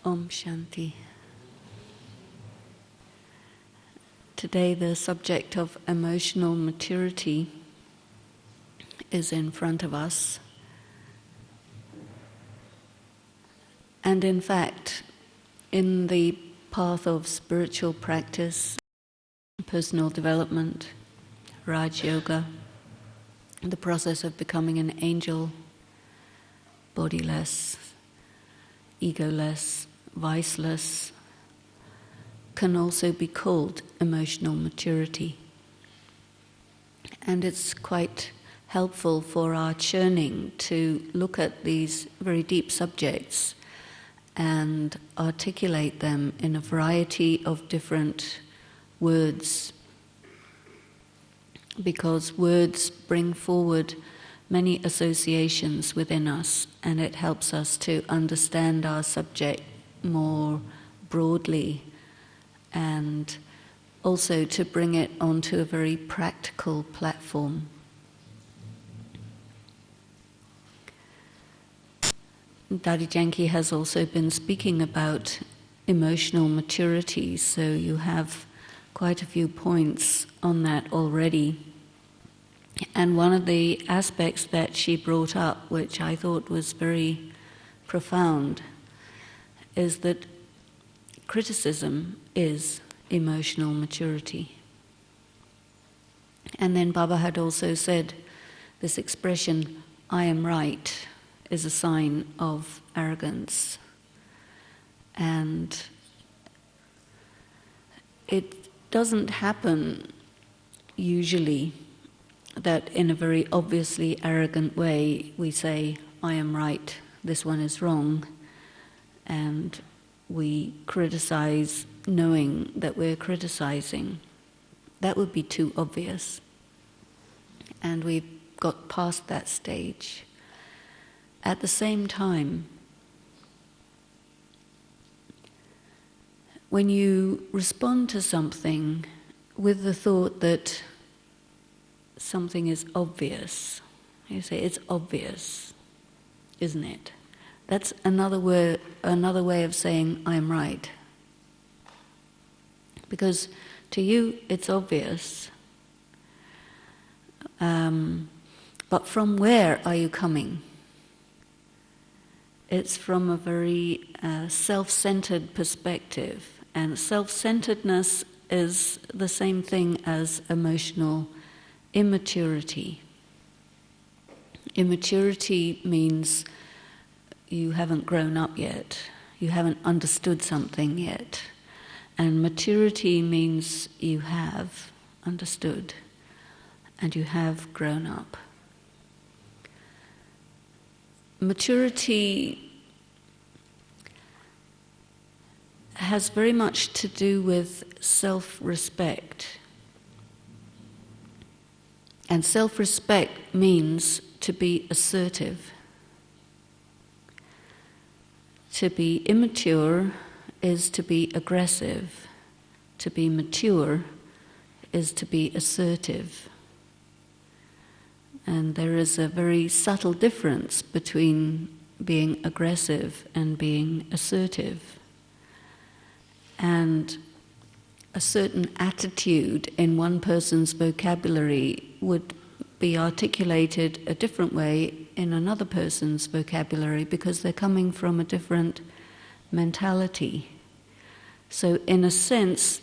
Om Shanti. Today the subject of emotional maturity is in front of us. And in fact, in the path of spiritual practice, personal development, Raj Yoga, the process of becoming an angel, bodiless, egoless, viceless, can also be called emotional maturity. And it's quite helpful for our churning to look at these very deep subjects and articulate them in a variety of different words, because words bring forward many associations within us, and it helps us to understand our subject more broadly and also to bring it onto a very practical platform. Daddy Janki has also been speaking about emotional maturity, so you have quite a few points on that already. And one of the aspects that she brought up, which I thought was very profound, is that criticism is emotional maturity. And then Baba had also said this expression, "I am right," is a sign of arrogance. And it doesn't happen usually that in a very obviously arrogant way we say, "I am right, this one is wrong," and we criticize knowing that we're criticizing. That would be too obvious. And we've got past that stage. At the same time, when you respond to something with the thought that something is obvious, you say, "It's obvious, isn't it?" That's another way of saying, "I'm right." Because to you, it's obvious. But from where are you coming? It's from a very self-centered perspective. And self-centeredness is the same thing as emotional immaturity. Immaturity means you haven't grown up yet, you haven't understood something yet. And maturity means you have understood and you have grown up. Maturity has very much to do with self-respect. And self-respect means to be assertive. To be immature is to be aggressive. To be mature is to be assertive. And there is a very subtle difference between being aggressive and being assertive. And a certain attitude in one person's vocabulary would be articulated a different way in another person's vocabulary because they're coming from a different mentality. So in a sense,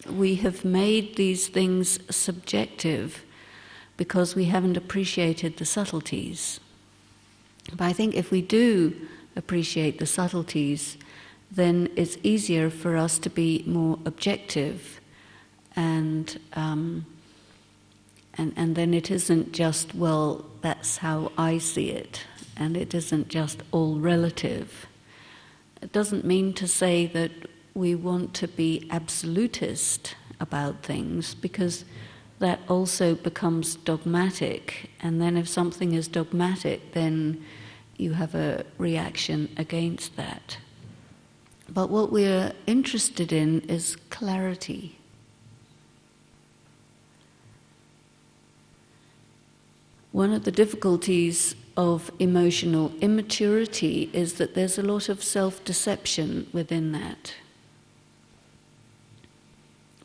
we have made these things subjective because we haven't appreciated the subtleties. But I think if we do appreciate the subtleties, then it's easier for us to be more objective, and then it isn't just, well, that's how I see it, and it isn't just all relative. It doesn't mean to say that we want to be absolutist about things, because that also becomes dogmatic, and then if something is dogmatic, then you have a reaction against that. But what we're interested in is clarity. One of the difficulties of emotional immaturity is that there's a lot of self-deception within that.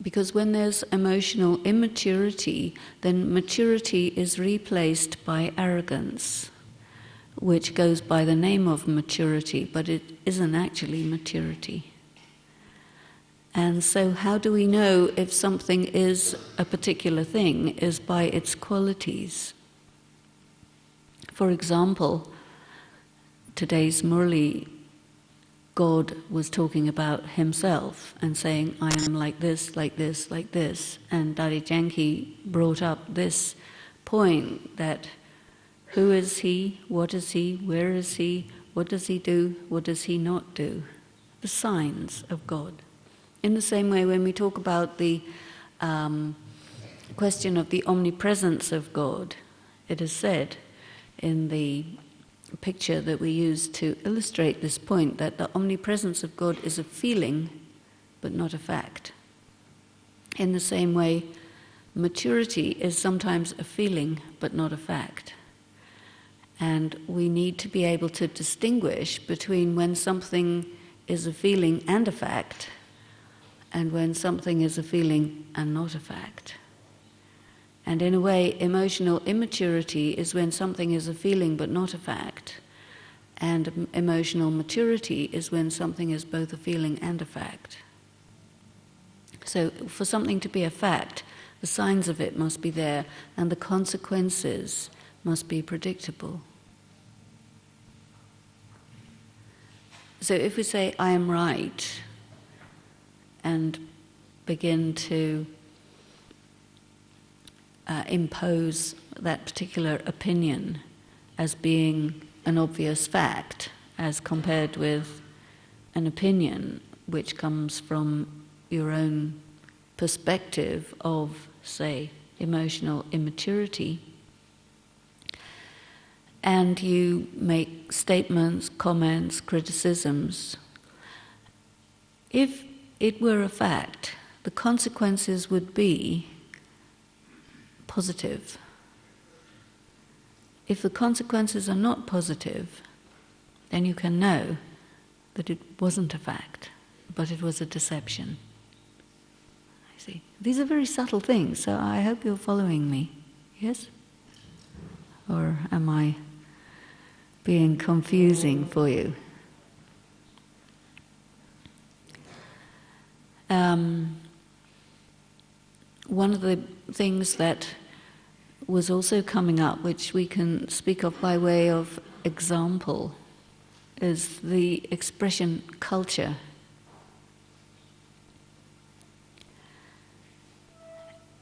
Because when there's emotional immaturity, then maturity is replaced by arrogance, which goes by the name of maturity, but it isn't actually maturity. And so how do we know if something is a particular thing? Is by its qualities. For example, today's Murli, God was talking about himself and saying, I am like this, like this, like this. And Dari Janki brought up this point that who is he, what is he, where is he, what does he do, what does he not do? The signs of God. In the same way, when we talk about the question of the omnipresence of God, it is said in the picture that we use to illustrate this point that the omnipresence of God is a feeling, but not a fact. In the same way, maturity is sometimes a feeling, but not a fact. And we need to be able to distinguish between when something is a feeling and a fact, and when something is a feeling and not a fact. And in a way, emotional immaturity is when something is a feeling but not a fact, and emotional maturity is when something is both a feeling and a fact. So for something to be a fact, the signs of it must be there, and the consequences must be predictable. So if we say, I am right, and begin to impose that particular opinion as being an obvious fact, as compared with an opinion which comes from your own perspective of, say, emotional immaturity, and you make statements, comments, criticisms, if it were a fact, the consequences would be positive. If the consequences are not positive, then you can know that it wasn't a fact, but it was a deception. I see. These are very subtle things, so I hope you're following me. Yes? Or am I being confusing for you? One of the things that was also coming up, which we can speak of by way of example, is the expression culture.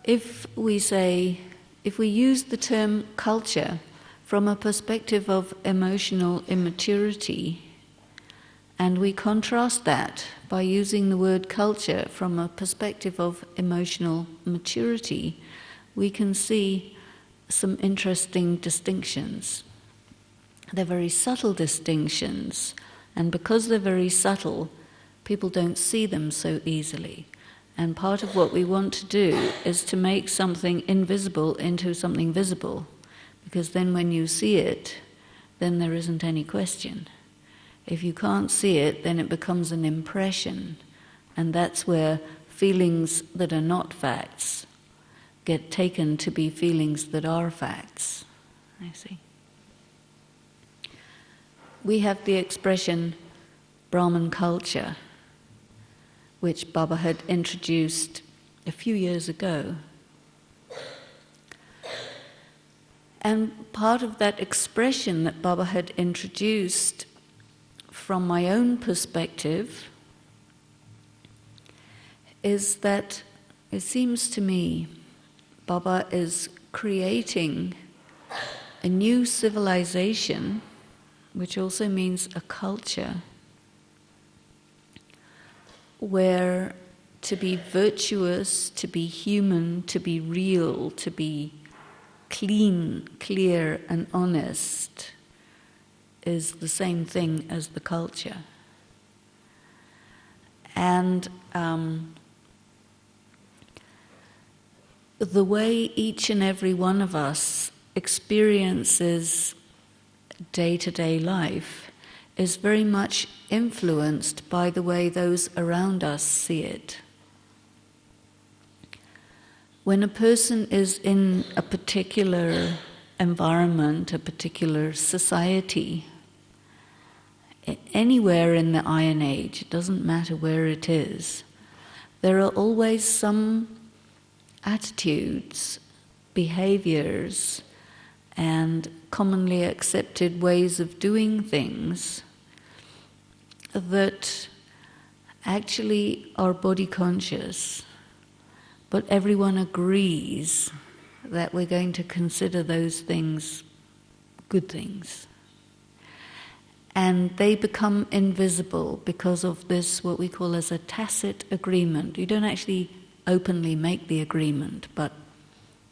If we use the term culture from a perspective of emotional immaturity, and we contrast that by using the word culture from a perspective of emotional maturity, we can see some interesting distinctions. They're very subtle distinctions, and because they're very subtle, people don't see them so easily. And part of what we want to do is to make something invisible into something visible, because then when you see it, then there isn't any question. If you can't see it, then it becomes an impression, and that's where feelings that are not facts get taken to be feelings that are facts. I see. We have the expression Brahman culture, which Baba had introduced a few years ago. And part of that expression that Baba had introduced, from my own perspective, is that it seems to me Baba is creating a new civilization, which also means a culture, where to be virtuous, to be human, to be real, to be clean, clear, and honest is the same thing as the culture. And the way each and every one of us experiences day-to-day life is very much influenced by the way those around us see it. When a person is in a particular environment, a particular society, anywhere in the Iron Age, it doesn't matter where it is, there are always some attitudes, behaviors, and commonly accepted ways of doing things that actually are body conscious, but everyone agrees that we're going to consider those things good things. And they become invisible because of this, what we call as a tacit agreement. You don't actually openly make the agreement, but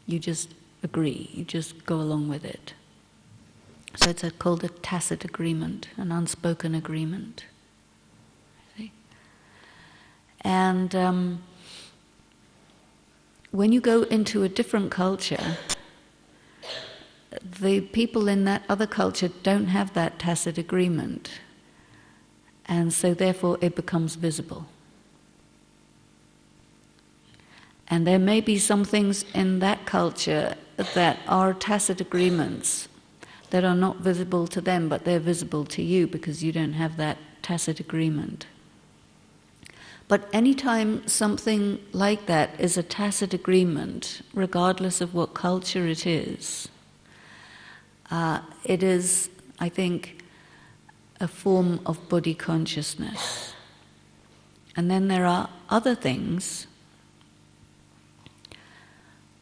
you just agree, you just go along with it. So it's called a tacit agreement, an unspoken agreement. See? And when you go into a different culture, the people in that other culture don't have that tacit agreement, and so therefore it becomes visible. And there may be some things in that culture that are tacit agreements that are not visible to them, but they're visible to you because you don't have that tacit agreement. But anytime something like that is a tacit agreement, regardless of what culture it is, I think, a form of body consciousness. And then there are other things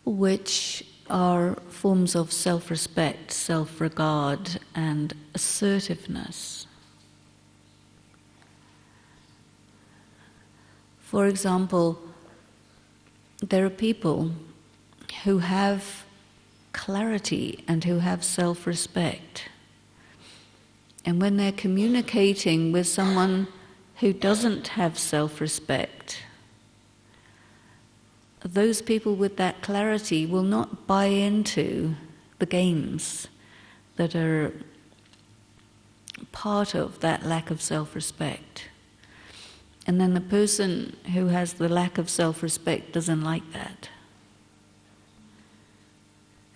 which are forms of self-respect, self-regard, and assertiveness. For example, there are people who have clarity and who have self-respect. And when they're communicating with someone who doesn't have self-respect, those people with that clarity will not buy into the games that are part of that lack of self-respect. And then the person who has the lack of self-respect doesn't like that.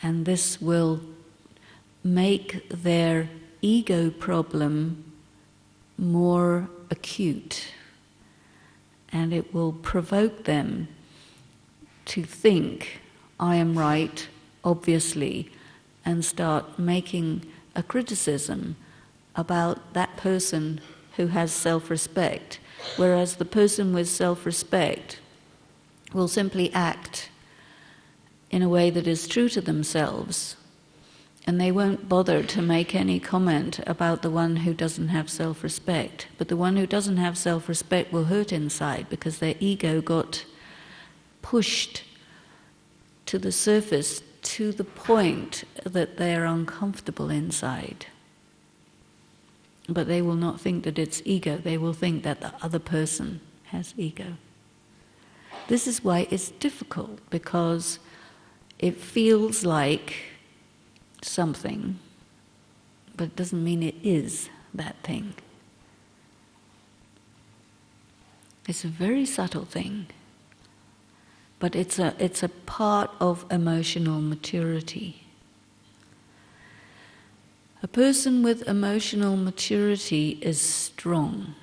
And this will make their ego problem more acute. And it will provoke them to think, I am right, obviously, and start making a criticism about that person who has self-respect, whereas the person with self-respect will simply act in a way that is true to themselves, and they won't bother to make any comment about the one who doesn't have self-respect. But the one who doesn't have self-respect will hurt inside because their ego got pushed to the surface to the point that they are uncomfortable inside. But they will not think that it's ego, they will think that the other person has ego. This is why it's difficult, because it feels like something, but it doesn't mean it is that thing. It's a very subtle thing. But it's a part of emotional maturity. A person with emotional maturity is strong.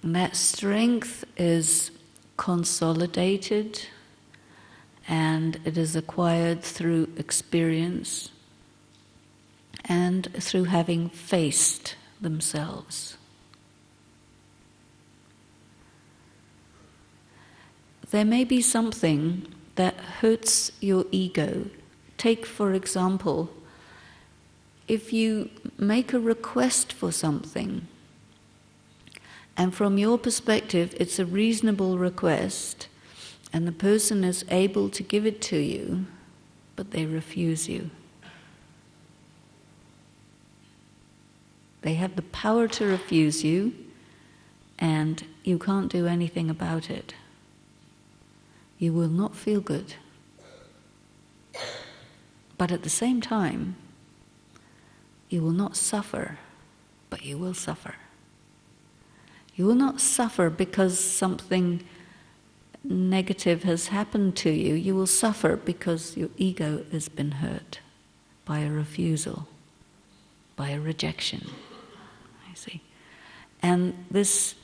And that strength is consolidated and it is acquired through experience and through having faced themselves. There may be something that hurts your ego. Take, for example, if you make a request for something, and from your perspective it's a reasonable request, and the person is able to give it to you, but they refuse you. They have the power to refuse you, and you can't do anything about it. You will not feel good. But at the same time, you will not suffer, but you will suffer. You will not suffer because something negative has happened to you. You will suffer because your ego has been hurt by a refusal, by a rejection. I see. And this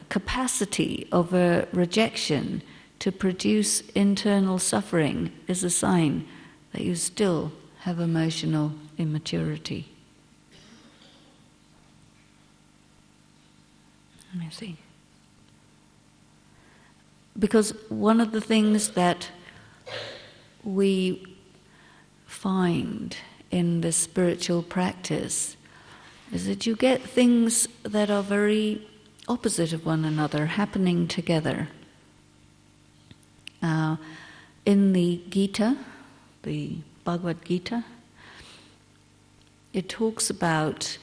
capacity of a rejection to produce internal suffering is a sign that you still have emotional immaturity. I see. Because one of the things that we find in this spiritual practice is that you get things that are very opposite of one another happening together. In the Gita, the Bhagavad Gita, it talks about,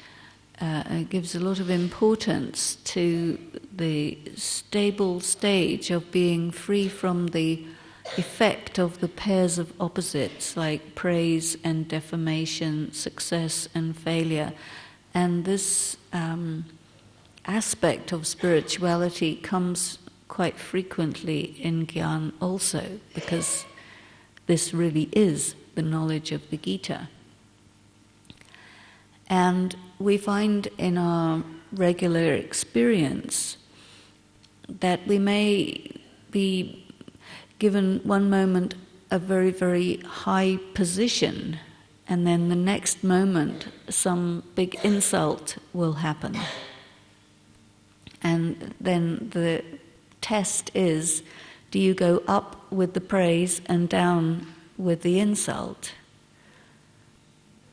it gives a lot of importance to the stable stage of being free from the effect of the pairs of opposites like praise and defamation, success and failure. And this aspect of spirituality comes quite frequently in Gyan also, because this really is the knowledge of the Gita. And we find in our regular experience that we may be given one moment a very, very high position, and then the next moment some big insult will happen. And then the test is, do you go up with the praise and down with the insult?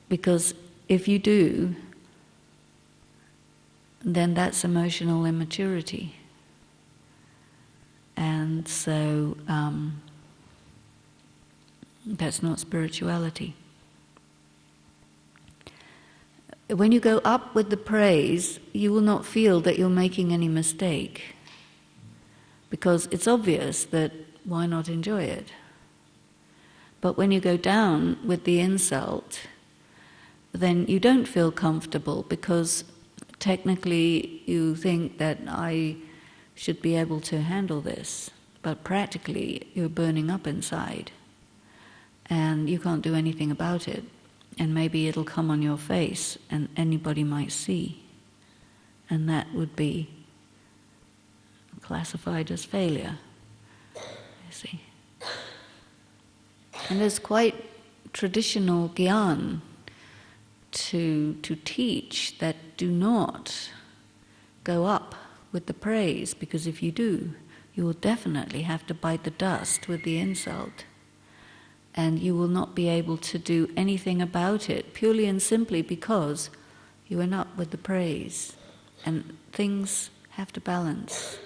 Because if you do, then that's emotional immaturity. And so that's not spirituality. When you go up with the praise, you will not feel that you're making any mistake, because it's obvious that why not enjoy it? But when you go down with the insult, then you don't feel comfortable, because technically you think that I should be able to handle this, but practically you're burning up inside and you can't do anything about it, and maybe it'll come on your face and anybody might see, and that would be classified as failure, you see. And there's quite traditional Gyan to teach that do not go up with the praise, because if you do, you will definitely have to bite the dust with the insult, and you will not be able to do anything about it, purely and simply because you went up with the praise, and things have to balance.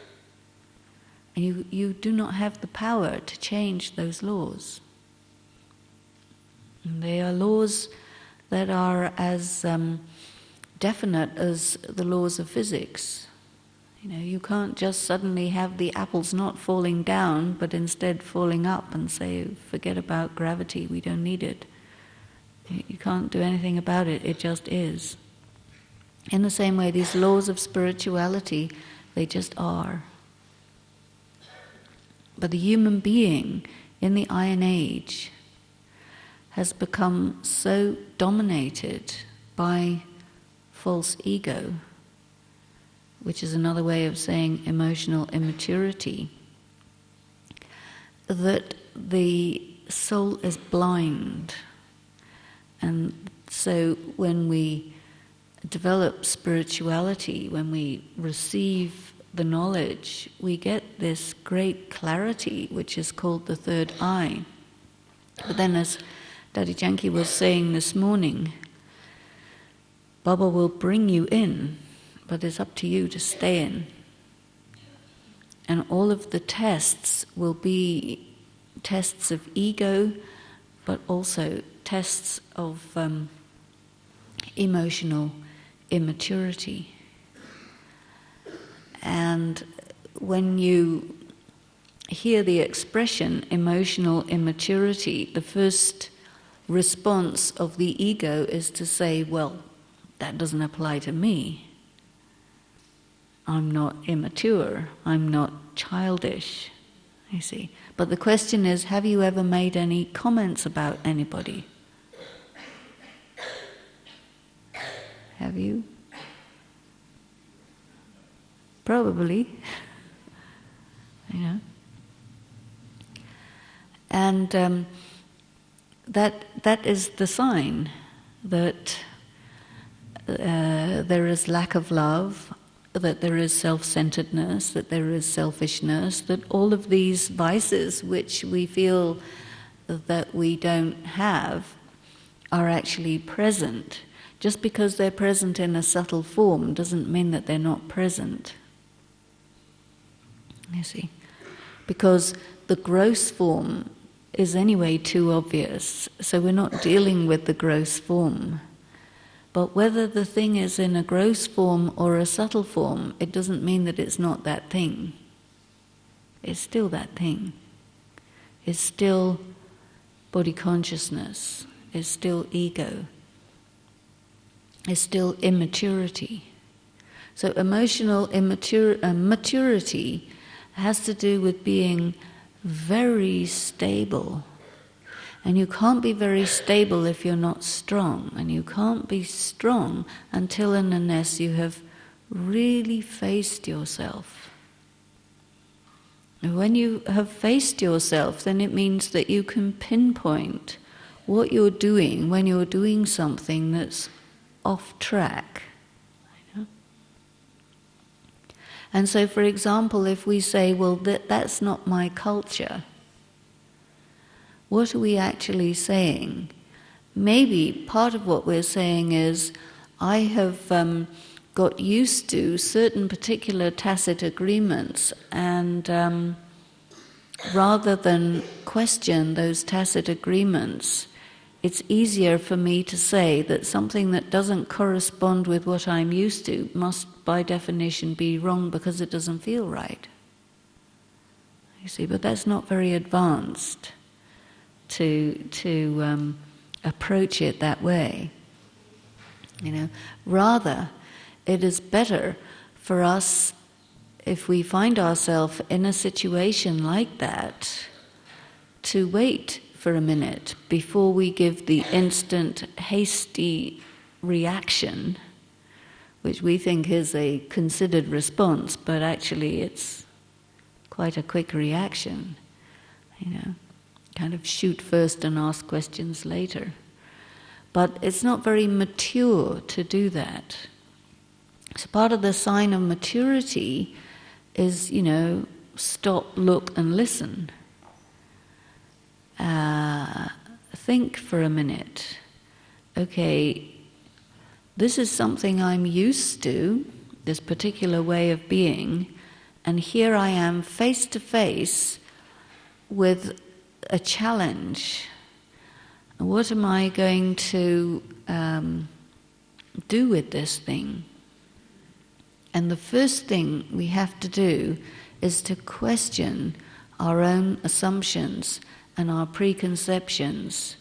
And you do not have the power to change those laws. And they are laws that are as definite as the laws of physics. You know, you can't just suddenly have the apples not falling down, but instead falling up and say, forget about gravity, we don't need it. You can't do anything about it, it just is. In the same way, these laws of spirituality, they just are. But the human being in the Iron Age has become so dominated by false ego, which is another way of saying emotional immaturity, that the soul is blind. And so when we develop spirituality, when we receive the knowledge, we get this great clarity, which is called the third eye. But then, as Daddy Janki was saying this morning, Baba will bring you in, but it's up to you to stay in. And all of the tests will be tests of ego, but also tests of emotional immaturity. And when you hear the expression emotional immaturity, the first response of the ego is to say, well, that doesn't apply to me. I'm not immature, I'm not childish, you see. But the question is, have you ever made any comments about anybody? Have you? Probably. You know. And that is the sign that there is lack of love, that there is self-centeredness, that there is selfishness, that all of these vices which we feel that we don't have are actually present. Just because they're present in a subtle form doesn't mean that they're not present. You see? Because the gross form is anyway too obvious, so we're not dealing with the gross form. But whether the thing is in a gross form or a subtle form, it doesn't mean that it's not that thing. It's still that thing. It's still body consciousness. It's still ego. It's still immaturity. So emotional maturity has to do with being very stable. And you can't be very stable if you're not strong. And you can't be strong until and unless you have really faced yourself. And when you have faced yourself, then it means that you can pinpoint what you're doing when you're doing something that's off track. And so, for example, if we say, well, that's not my culture, what are we actually saying? Maybe part of what we're saying is, I have got used to certain particular tacit agreements, and rather than question those tacit agreements, it's easier for me to say that something that doesn't correspond with what I'm used to must, by definition, be wrong because it doesn't feel right. You see, but that's not very advanced to approach it that way. You know, rather, it is better for us, if we find ourselves in a situation like that, to wait for a minute before we give the instant, hasty reaction, which we think is a considered response, but actually it's quite a quick reaction. You know, kind of shoot first and ask questions later. But it's not very mature to do that. So part of the sign of maturity is, you know, stop, look and listen. Think for a minute. Okay, this is something I'm used to, this particular way of being, and here I am face to face with a challenge. What am I going to do with this thing? And the first thing we have to do is to question our own assumptions and our preconceptions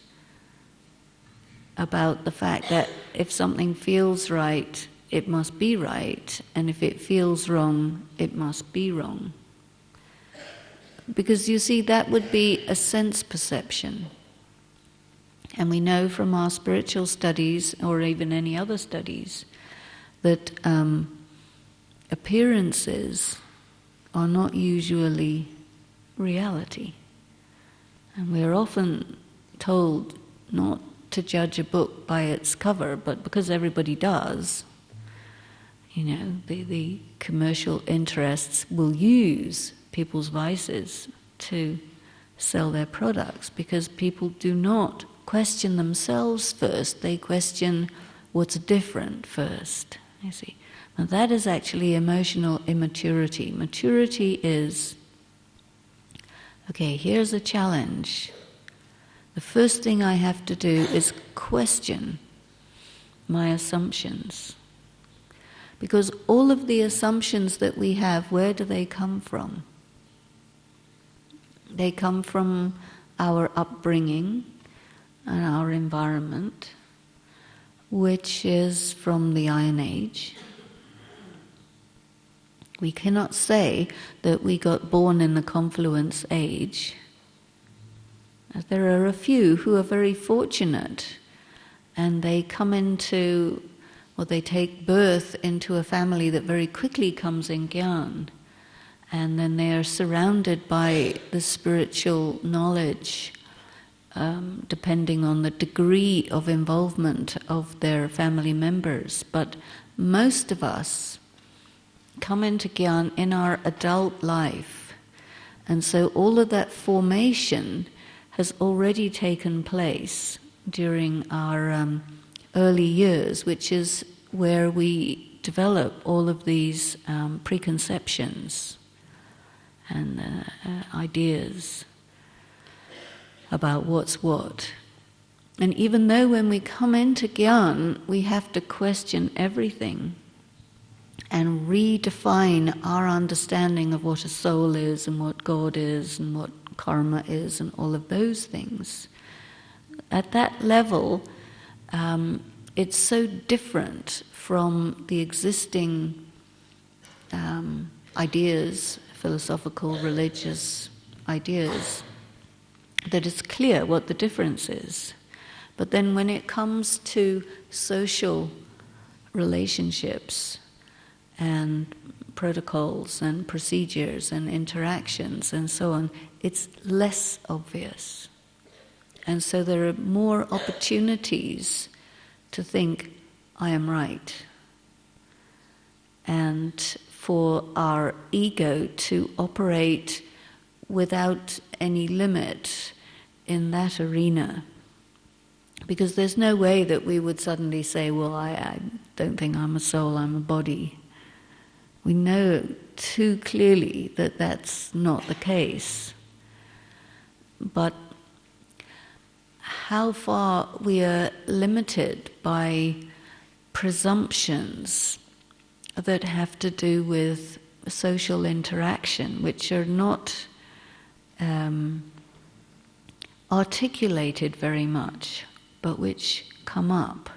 about the fact that if something feels right, it must be right, and if it feels wrong, it must be wrong. Because you see, that would be a sense perception. And we know from our spiritual studies, or even any other studies, that appearances are not usually reality. And we're often told not to judge a book by its cover, but because everybody does, you know, the commercial interests will use people's vices to sell their products, because people do not question themselves first, they question what's different first, you see. And that is actually emotional immaturity. Maturity is, okay, here's a challenge. The first thing I have to do is question my assumptions. Because all of the assumptions that we have, where do they come from? They come from our upbringing, and our environment, which is from the Iron Age. We cannot say that we got born in the Confluence Age. There are a few who are very fortunate, and they come into, or they take birth into a family that very quickly comes in Gyan, and then they are surrounded by the spiritual knowledge, depending on the degree of involvement of their family members. But most of us come into Gyan in our adult life, and so all of that formation has already taken place during our early years, which is where we develop all of these preconceptions and ideas about what's what. And even though when we come into Gyan, we have to question everything and redefine our understanding of what a soul is and what God is and what karma is and all of those things. At that level, it's so different from the existing ideas, philosophical, religious ideas, that it's clear what the difference is. But then when it comes to social relationships and protocols and procedures and interactions and so on, it's less obvious. And so there are more opportunities to think, I am right. And for our ego to operate without any limit in that arena. Because there's no way that we would suddenly say, well, I don't think I'm a soul, I'm a body. We know too clearly that that's not the case. But how far we are limited by presumptions that have to do with social interaction, which are not articulated very much, but which come up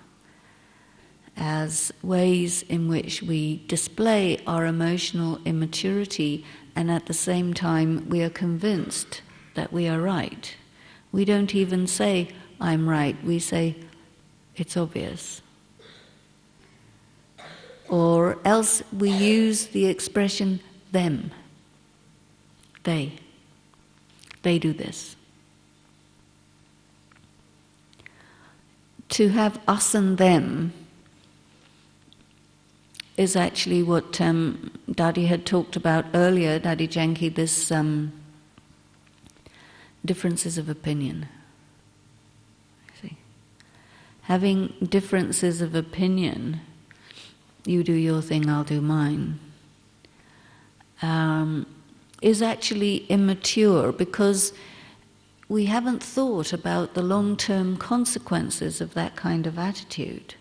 as ways in which we display our emotional immaturity, and at the same time we are convinced that we are right. We don't even say, I'm right, we say, it's obvious. Or else we use the expression, them. They do this. To have us and them is actually what Daddy had talked about earlier, Daddy Janki, this differences of opinion. See? Having differences of opinion, you do your thing, I'll do mine, is actually immature, because we haven't thought about the long-term consequences of that kind of attitude.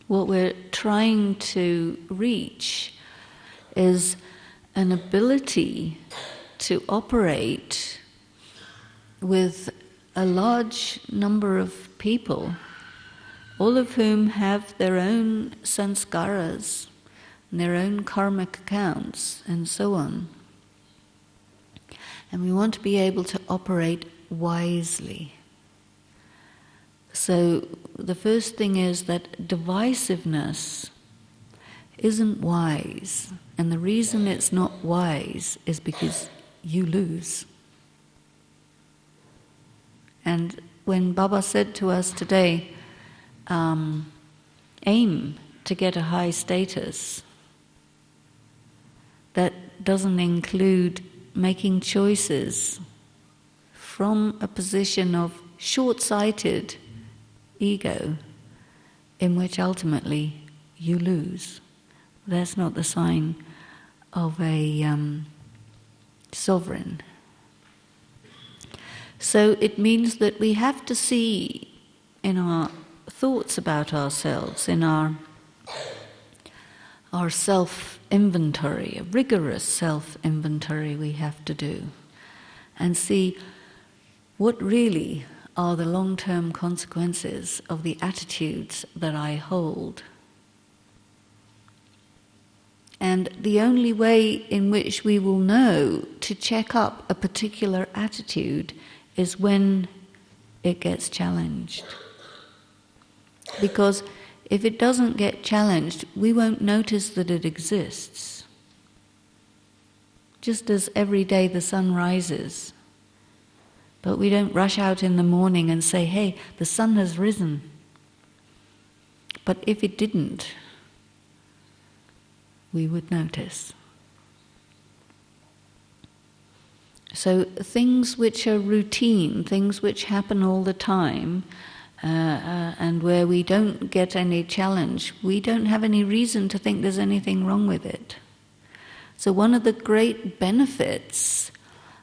What we're trying to reach is an ability to operate with a large number of people, all of whom have their own sanskaras, and their own karmic accounts, and so on. And we want to be able to operate wisely. So the first thing is that divisiveness isn't wise. And the reason it's not wise is because you lose. And when Baba said to us today, aim to get a high status, that doesn't include making choices from a position of short-sighted ego in which ultimately you lose. That's not the sign of a sovereign. So it means that we have to see in our thoughts about ourselves, in our self-inventory, a rigorous self-inventory we have to do, and see what really are the long-term consequences of the attitudes that I hold? And the only way in which we will know to check up a particular attitude is when it gets challenged. Because if it doesn't get challenged, we won't notice that it exists. Just as every day the sun rises, but we don't rush out in the morning and say, hey, the sun has risen. But if it didn't, we would notice. So things which are routine, things which happen all the time, and where we don't get any challenge, we don't have any reason to think there's anything wrong with it. So one of the great benefits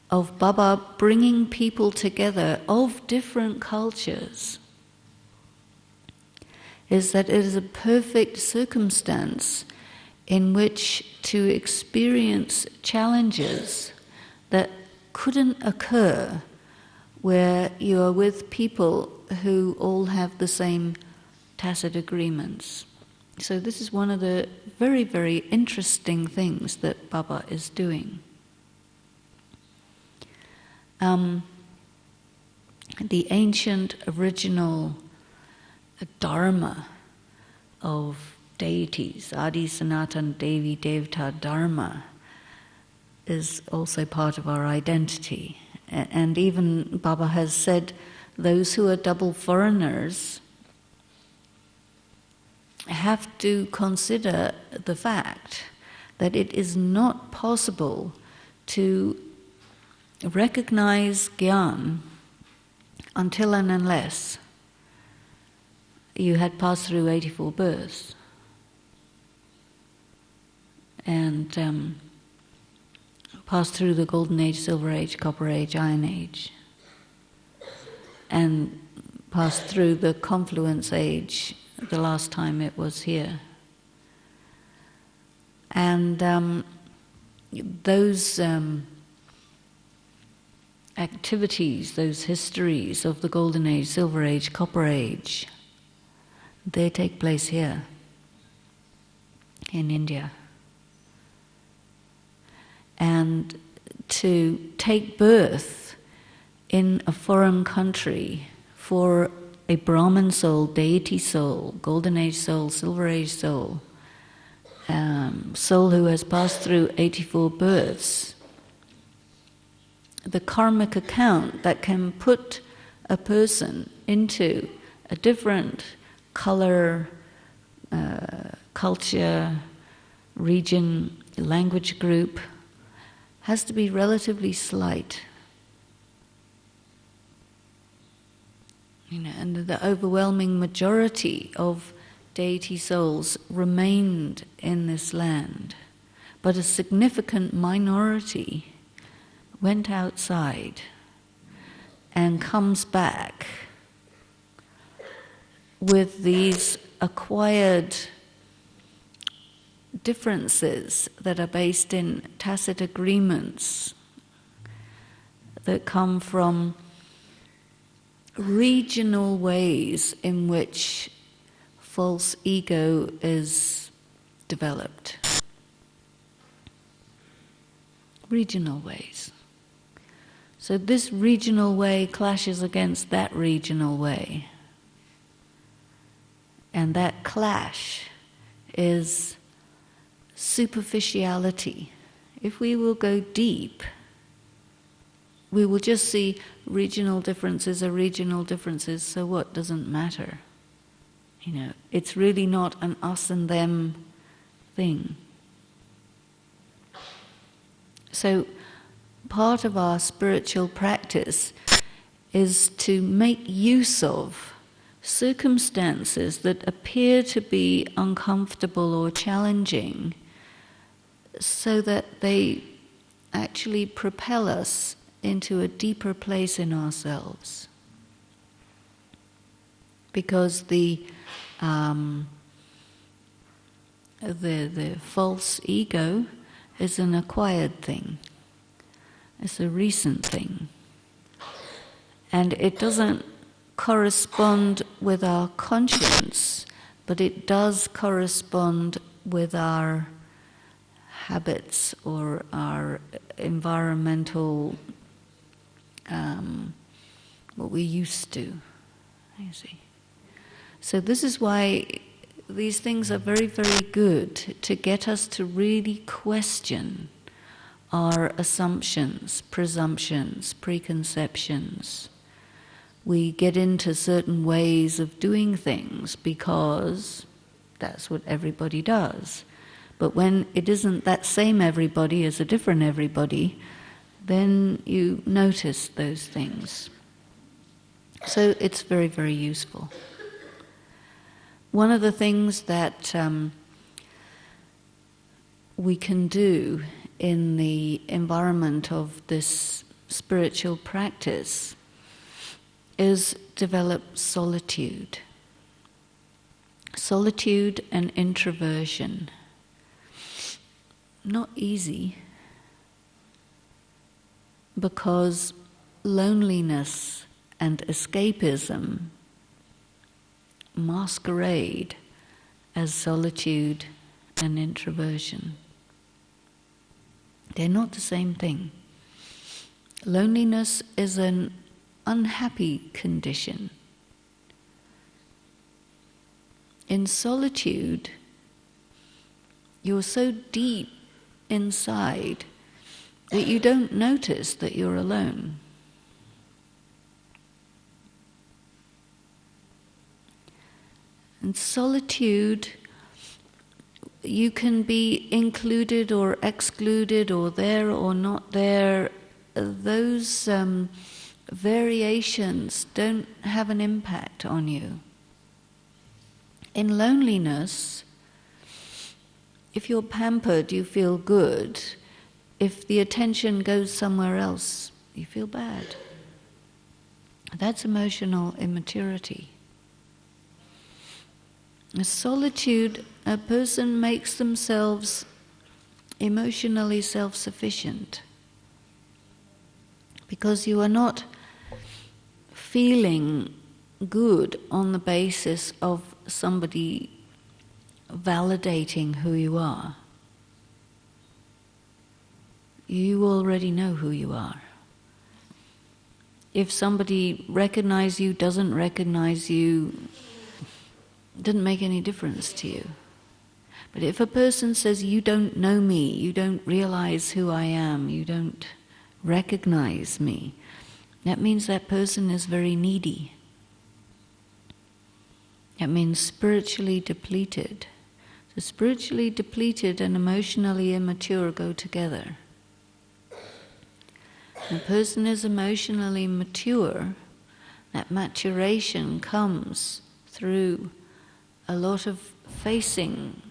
of Baba bringing people together of different cultures is that it is a perfect circumstance in which to experience challenges that couldn't occur where you are with people who all have the same tacit agreements. So this is one of the very, very interesting things that Baba is doing. The ancient original dharma of deities, Adi Sanatan Devi Devta Dharma, is also part of our identity. And even Baba has said those who are double foreigners have to consider the fact that it is not possible to recognize Gyan until and unless you had passed through 84 births. And passed through the Golden Age, Silver Age, Copper Age, Iron Age, and passed through the Confluence Age the last time it was here. And those activities, those histories of the Golden Age, Silver Age, Copper Age, they take place here in India. And to take birth in a foreign country for a Brahman soul, deity soul, Golden Age soul, Silver Age soul, soul who has passed through 84 births, the karmic account that can put a person into a different color, culture, region, language group, has to be relatively slight. And the overwhelming majority of deity souls remained in this land, but a significant minority went outside and comes back with these acquired differences that are based in tacit agreements that come from regional ways in which false ego is developed. Regional ways. So this regional way clashes against that regional way. And that clash is superficiality. If we will go deep, we will just see regional differences are regional differences, so what, doesn't matter. It's really not an us and them thing. So part of our spiritual practice is to make use of circumstances that appear to be uncomfortable or challenging, so that they actually propel us into a deeper place in ourselves. Because the false ego is an acquired thing. It's a recent thing. And it doesn't correspond with our conscience, but it does correspond with our habits or our environmental, what we're used to, you see. So this is why these things are very, very good to get us to really question our assumptions, presumptions, preconceptions. We get into certain ways of doing things because that's what everybody does. But when it isn't that same everybody as a different everybody, then you notice those things. So it's very, very useful. One of the things that we can do in the environment of this spiritual practice is develop solitude. Solitude and introversion. Not easy, because loneliness and escapism masquerade as solitude and introversion. They're not the same thing. Loneliness is an unhappy condition. In solitude, you're so deep inside that you don't notice that you're alone. In solitude, you can be included or excluded or there or not there. Those variations don't have an impact on you. In loneliness, if you're pampered, you feel good. If the attention goes somewhere else, you feel bad. That's emotional immaturity. In solitude, a person makes themselves emotionally self-sufficient, because you are not feeling good on the basis of somebody validating who you are. You already know who you are. If somebody recognizes you, doesn't recognize you, it doesn't make any difference to you. But if a person says, you don't know me, you don't realize who I am, you don't recognize me, that means that person is very needy. That means spiritually depleted. So spiritually depleted and emotionally immature go together. When a person is emotionally mature, that maturation comes through a lot of facing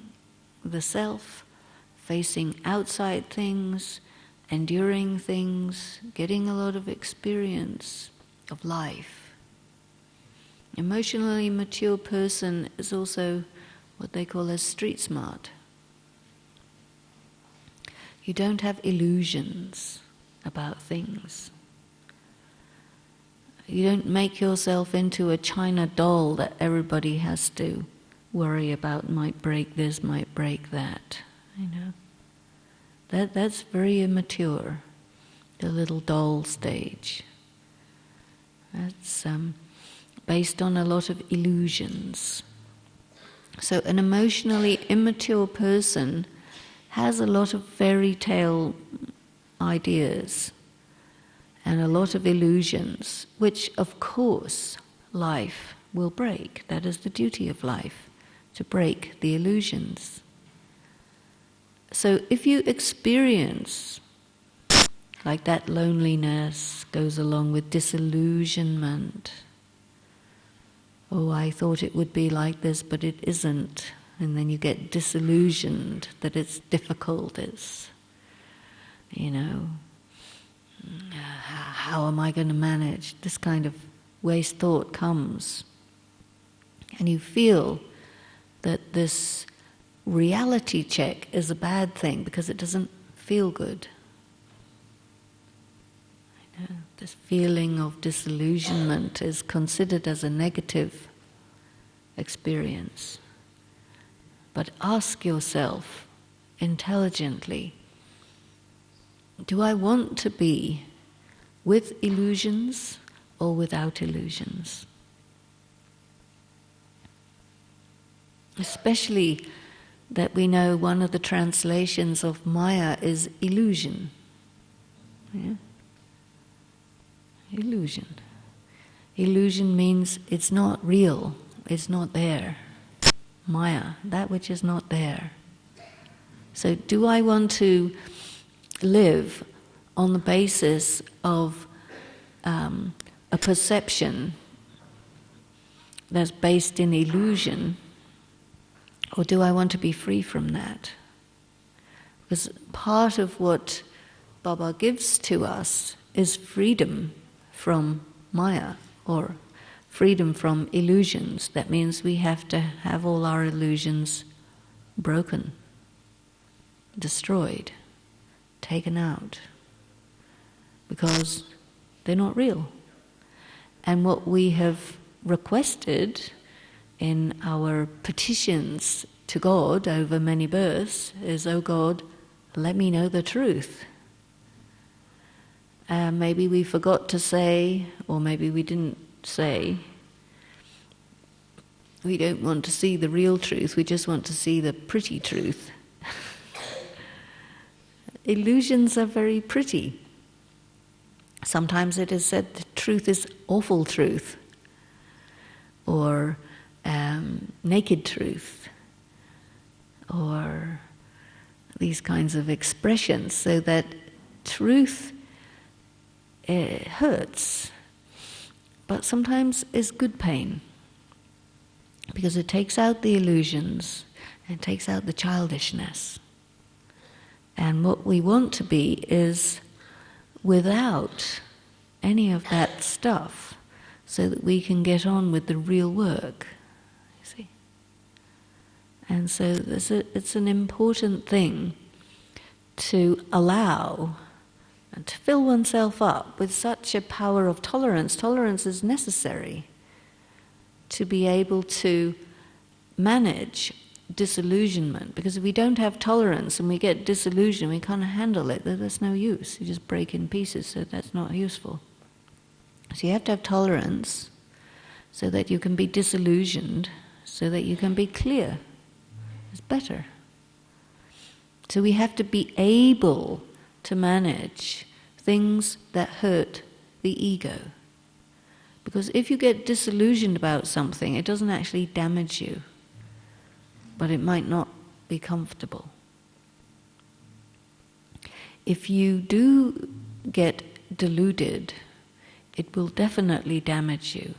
the self, facing outside things, enduring things, getting a lot of experience of life. Emotionally mature person is also what they call as street smart. You don't have illusions about things. You don't make yourself into a china doll that everybody has to worry about, might break this, might break that, you know. That's very immature, the little doll stage. That's based on a lot of illusions. So an emotionally immature person has a lot of fairy tale ideas and a lot of illusions, which of course life will break. That is the duty of life, to break the illusions. So if you experience, like that loneliness goes along with disillusionment, oh, I thought it would be like this, but it isn't, and then you get disillusioned that it's difficult, it's, you know, how am I going to manage? This kind of waste thought comes, and you feel that this reality check is a bad thing because it doesn't feel good. This feeling of disillusionment is considered as a negative experience. But ask yourself intelligently, do I want to be with illusions or without illusions? Especially that we know one of the translations of Maya is illusion. Yeah? Illusion. Illusion means it's not real, it's not there. Maya, that which is not there. So do I want to live on the basis of a perception that's based in illusion, or do I want to be free from that? Because part of what Baba gives to us is freedom from Maya, or freedom from illusions. That means we have to have all our illusions broken, destroyed, taken out, because they're not real. And what we have requested in our petitions to God over many births is, oh God, let me know the truth. Maybe we forgot to say, or maybe we didn't say, we don't want to see the real truth, we just want to see the pretty truth. Illusions are very pretty. Sometimes it is said the truth is awful truth, or naked truth, or these kinds of expressions, so that truth hurts, but sometimes is good pain, because it takes out the illusions, and it takes out the childishness. And what we want to be is without any of that stuff, so that we can get on with the real work, you see. And so it's an important thing to allow and to fill oneself up with such a power of tolerance. Tolerance is necessary to be able to manage disillusionment, because if we don't have tolerance and we get disillusioned, we can't handle it, there's no use. You just break in pieces, so that's not useful. So you have to have tolerance so that you can be disillusioned, so that you can be clear. It's better. So we have to be able to manage things that hurt the ego. Because if you get disillusioned about something, it doesn't actually damage you, but it might not be comfortable. If you do get deluded, it will definitely damage you,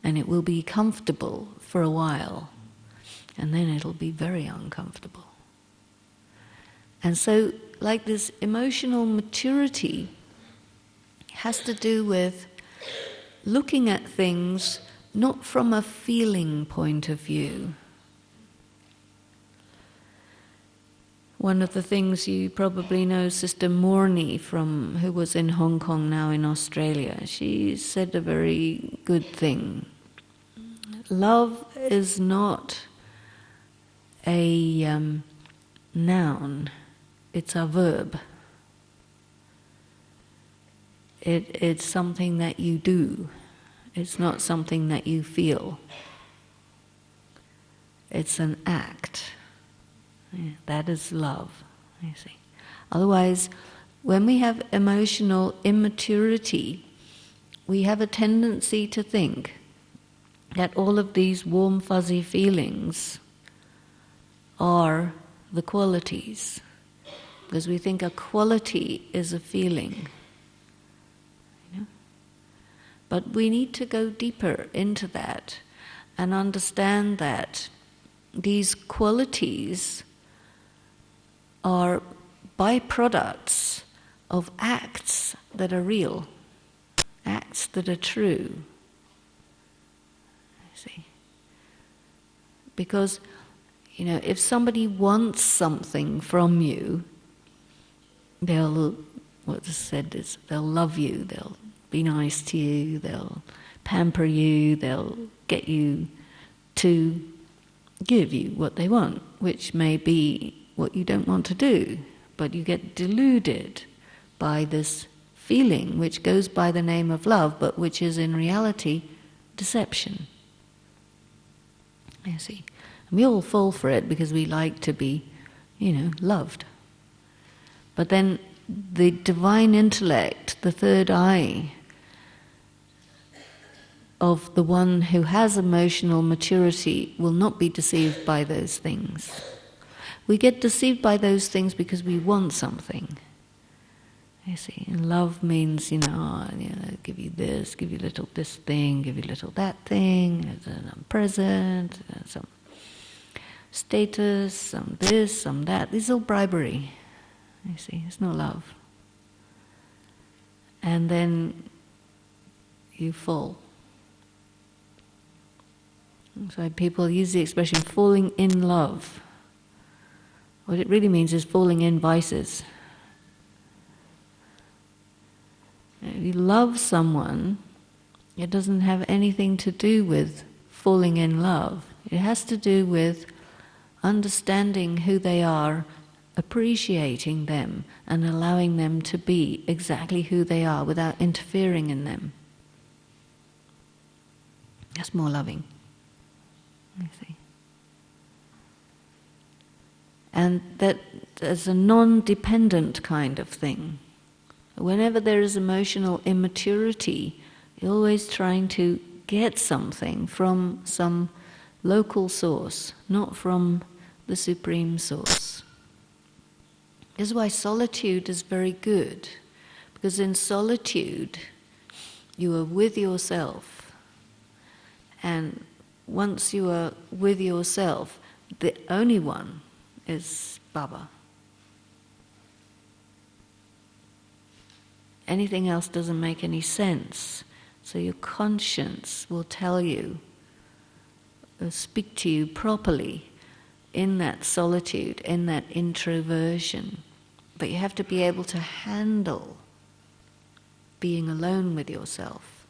and it will be comfortable for a while, and then it'll be very uncomfortable. And so, like this emotional maturity has to do with looking at things not from a feeling point of view. One of the things you probably know, Sister Morney, who was in Hong Kong, now in Australia, she said a very good thing. Love is not a noun, it's a verb. It's something that you do. It's not something that you feel. It's an act. Yeah, that is love, you see. Otherwise, when we have emotional immaturity, we have a tendency to think that all of these warm, fuzzy feelings are the qualities, because we think a quality is a feeling. You know? But we need to go deeper into that and understand that these qualities are byproducts of acts that are real, acts that are true. You see? Because, if somebody wants something from you, they'll what's said is they'll love you, they'll be nice to you, they'll pamper you, they'll get you to give you what they want, which may be what you don't want to do, but you get deluded by this feeling which goes by the name of love, but which is in reality deception. You see, and we all fall for it because we like to be, loved. But then the divine intellect, the third eye of the one who has emotional maturity, will not be deceived by those things. We get deceived by those things because we want something. You see, and love means, give you this, give you little this thing, give you little that thing, a present, some status, some this, some that. This is all bribery. You see, it's not love. And then you fall. So people use the expression falling in love. What it really means is falling in vices. If you love someone, it doesn't have anything to do with falling in love. It has to do with understanding who they are, appreciating them, and allowing them to be exactly who they are without interfering in them. That's more loving, you see. And that is a non-dependent kind of thing. Whenever there is emotional immaturity, you're always trying to get something from some local source, not from the supreme source. This is why solitude is very good, because in solitude you are with yourself, and once you are with yourself, the only one is Baba. Anything else doesn't make any sense. So your conscience will tell you, speak to you properly in that solitude, in that introversion. But you have to be able to handle being alone with yourself.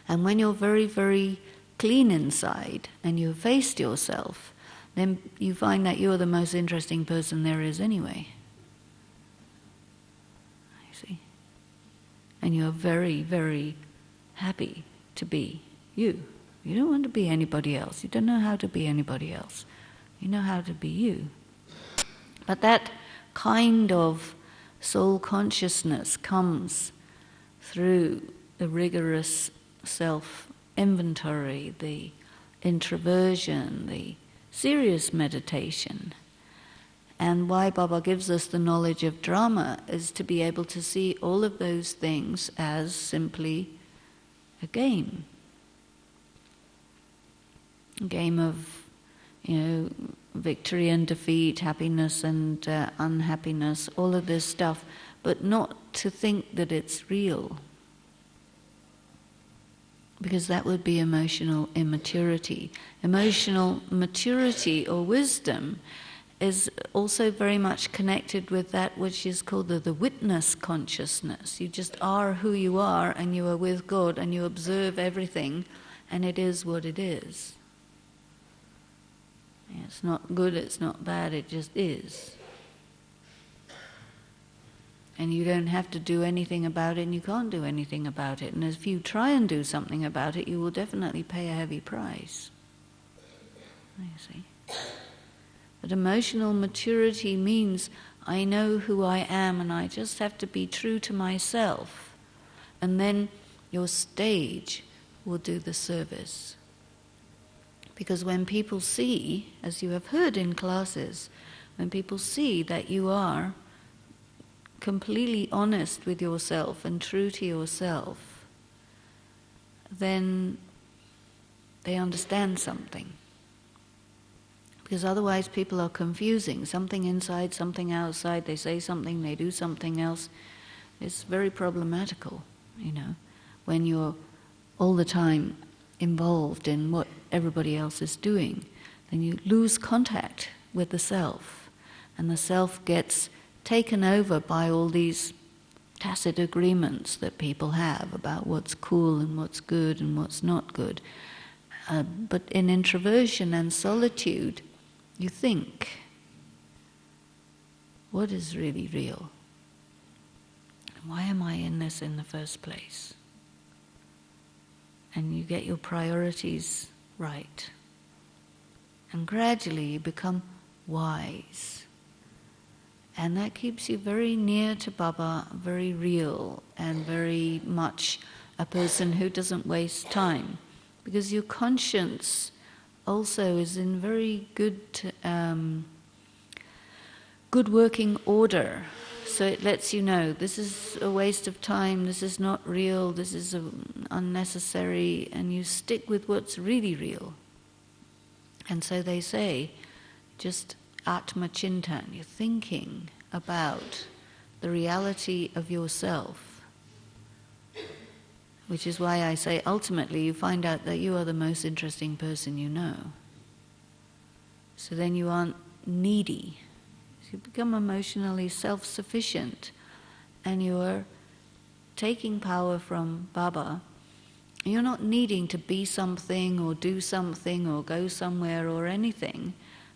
And when you're very, very clean inside and you've faced yourself, then you find that you're the most interesting person there is anyway. And you're very, very happy to be you. You don't want to be anybody else. You don't know how to be anybody else. You know how to be you. But that kind of soul consciousness comes through the rigorous self-inventory, the introversion, the serious meditation. And why Baba gives us the knowledge of drama is to be able to see all of those things as simply a game. A game of, victory and defeat, happiness and unhappiness, all of this stuff, but not to think that it's real. Because that would be emotional immaturity. Emotional maturity or wisdom is also very much connected with that which is called the witness consciousness. You just are who you are, and you are with God, and you observe everything, and it is what it is. It's not good, it's not bad, it just is. And you don't have to do anything about it, and you can't do anything about it. And if you try and do something about it, you will definitely pay a heavy price. You see? But emotional maturity means I know who I am and I just have to be true to myself. And then your stage will do the service. Because when people see, as you have heard in classes, when people see that you are completely honest with yourself and true to yourself, then they understand something. Because otherwise people are confusing. Something inside, something outside. They say something, they do something else. It's very problematical, when you're all the time involved in what everybody else is doing. Then you lose contact with the self. And the self gets taken over by all these tacit agreements that people have about what's cool and what's good and what's not good. But in introversion and solitude, you think, what is really real? Why am I in this in the first place? And you get your priorities right. And gradually you become wise. And that keeps you very near to Baba, very real, and very much a person who doesn't waste time. Because your conscience also is in very good working order. So it lets you know, this is a waste of time, this is not real, this is unnecessary, and you stick with what's really real. And so they say, just Atma Chintan, you're thinking about the reality of yourself. Which is why I say ultimately you find out that you are the most interesting person you know. So then you aren't needy. So you become emotionally self-sufficient and you are taking power from Baba. You're not needing to be something or do something or go somewhere or anything,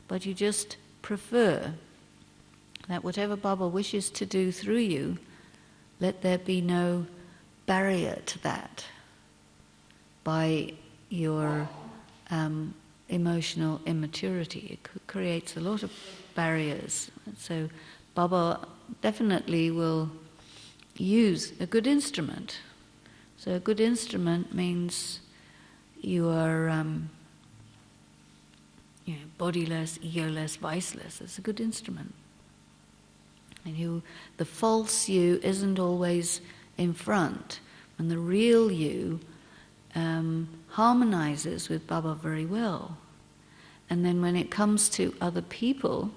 but you just prefer that whatever Baba wishes to do through you, let there be no barrier to that by your emotional immaturity. It creates a lot of barriers. So Baba definitely will use a good instrument. So a good instrument means you are bodiless, egoless, viceless. It's a good instrument. And the false you isn't always in front, and the real you harmonizes with Baba very well. And then when it comes to other people,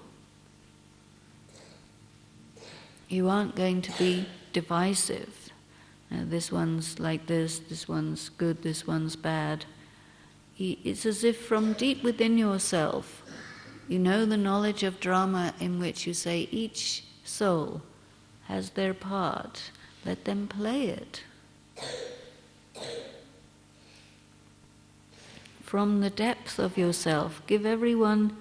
you aren't going to be divisive. This one's like this one's good, this one's bad. It's as if from deep within yourself, you know the knowledge of drama in which you say each soul has their part. Let them play it. From the depth of yourself, give everyone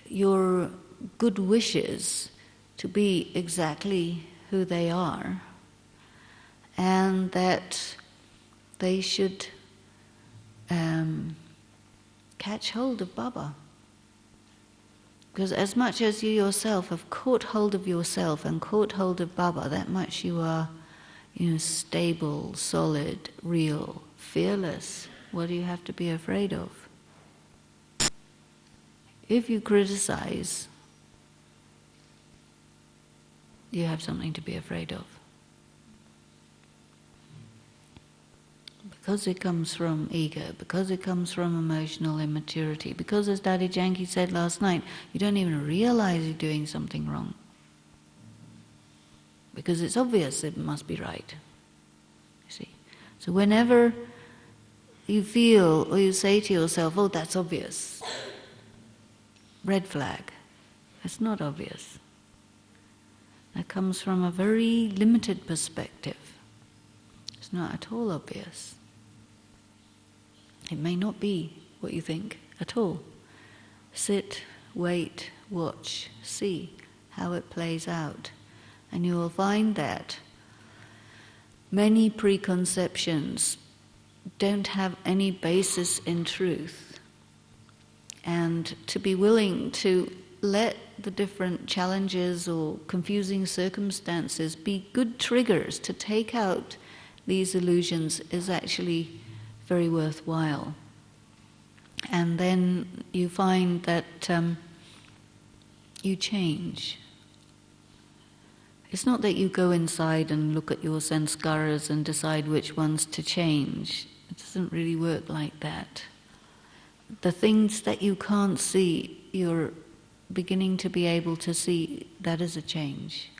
your good wishes to be exactly who they are, and that they should catch hold of Baba. Because as much as you yourself have caught hold of yourself and caught hold of Baba, that much you are, stable, solid, real, fearless. What do you have to be afraid of? If you criticize, you have something to be afraid of. Because it comes from ego, because it comes from emotional immaturity, because as Daddy Janki said last night, you don't even realize you're doing something wrong. Because it's obvious it must be right. You see? So whenever you feel or you say to yourself, oh, that's obvious, red flag, that's not obvious. That comes from a very limited perspective. It's not at all obvious. It may not be what you think at all. Sit, wait, watch, see how it plays out. And you will find that many preconceptions don't have any basis in truth. And to be willing to let the different challenges or confusing circumstances be good triggers to take out these illusions is actually very worthwhile. And then you find that you change. It's not that you go inside and look at your sanskaras and decide which ones to change. It doesn't really work like that. The things that you can't see, you're beginning to be able to see. That is a change.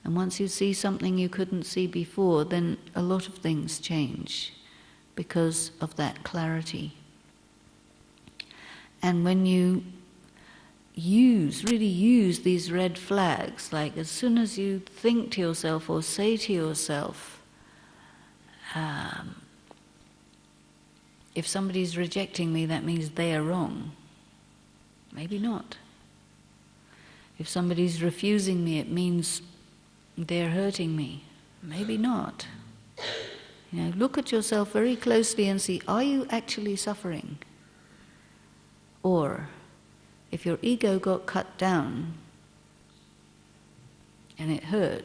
And once you see something you couldn't see before, then a lot of things change because of that clarity. And when you really use these red flags. Like as soon as you think to yourself or say to yourself, if somebody's rejecting me, that means they are wrong. Maybe not. If somebody's refusing me, it means they're hurting me. Maybe not. You know, look at yourself very closely and see, are you actually suffering? Or, if your ego got cut down and it hurt,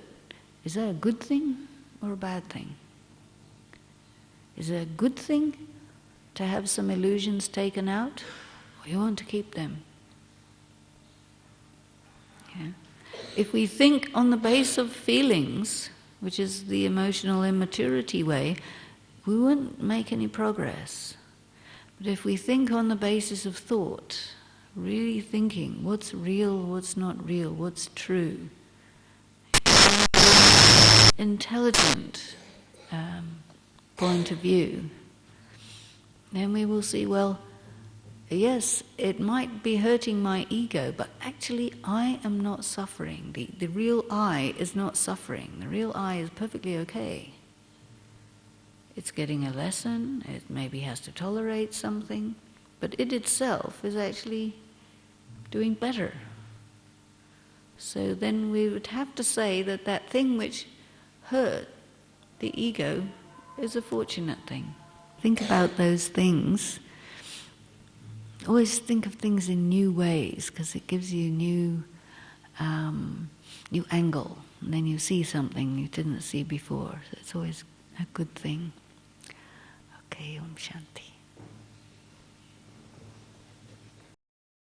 is that a good thing or a bad thing? Is it a good thing to have some illusions taken out, or you want to keep them? Yeah. If we think on the base of feelings, which is the emotional immaturity way, we won't make any progress. But if we think on the basis of thought, really thinking what's real, what's not real, what's true, intelligent point of view, then we will see, well, yes, it might be hurting my ego, but actually I am not suffering. The real I is not suffering. The real I is perfectly okay. It's getting a lesson, it maybe has to tolerate something, but it itself is actually doing better. So then we would have to say that that thing which hurt the ego is a fortunate thing. Think about those things. Always think of things in new ways, because it gives you new angle, and then you see something you didn't see before. So it's always a good thing. Okay, Om Shanti.